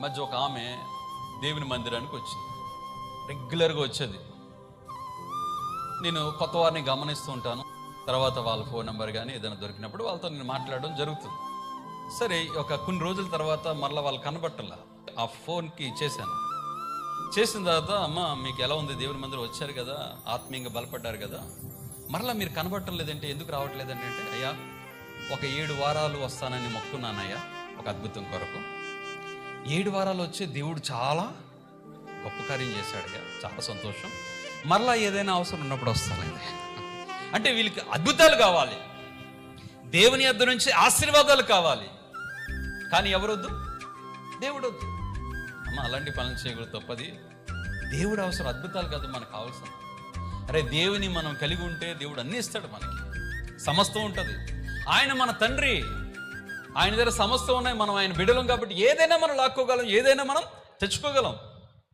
మధ్య ఒక ఆమె దేవుని మందిరానికి వచ్చింది, రెగ్యులర్గా వచ్చేది. నేను కొత్త వారిని గమనిస్తూ ఉంటాను, తర్వాత వాళ్ళ ఫోన్ నెంబర్ కానీ ఏదైనా దొరికినప్పుడు వాళ్ళతో నేను మాట్లాడడం జరుగుతుంది. సరే, ఒక కొన్ని రోజుల తర్వాత మరలా వాళ్ళు కనబట్టలా, ఆ ఫోన్కి చేశాను. చేసిన తర్వాత, అమ్మ మీకు ఎలా ఉంది, దేవుని మందిరం వచ్చారు కదా, ఆత్మీయంగా బలపడ్డారు కదా, మరలా మీరు కనబడటం లేదంటే, ఎందుకు రావట్లేదండి అంటే, అయ్యా ఒక 7 వారాలు వస్తానని మొక్కున్నానయ్యా ఒక అద్భుతం కొరకు. 7 వారాలు వచ్చి దేవుడు చాలా గొప్ప కార్యం చేశాడయ్యా, చాలా సంతోషం, మరలా ఏదైనా అవసరం ఉన్నప్పుడు వస్తానండి. అంటే వీళ్ళకి అద్భుతాలు కావాలి, దేవుని యొద్ద నుంచి ఆశీర్వాదాలు కావాలి, కానీ ఎవరొద్దు? దేవుడు వద్దు. అమ్మ అలాంటి పనులు చేయకూడదు, తప్పది. దేవుడు అవసరం, అద్భుతాలు కాదు మనకు కావాల్సిన. అరే దేవుని మనం కలిగి ఉంటే దేవుడు అన్నీ ఇస్తాడు, మనకి సమస్తం ఉంటుంది. ఆయన మన తండ్రి, ఆయన దగ్గర సమస్తం ఉన్నాయి, మనం ఆయన బిడ్డలం కాబట్టి ఏదైనా మనం లాక్కోగలం, ఏదైనా మనం తెచ్చుకోగలం.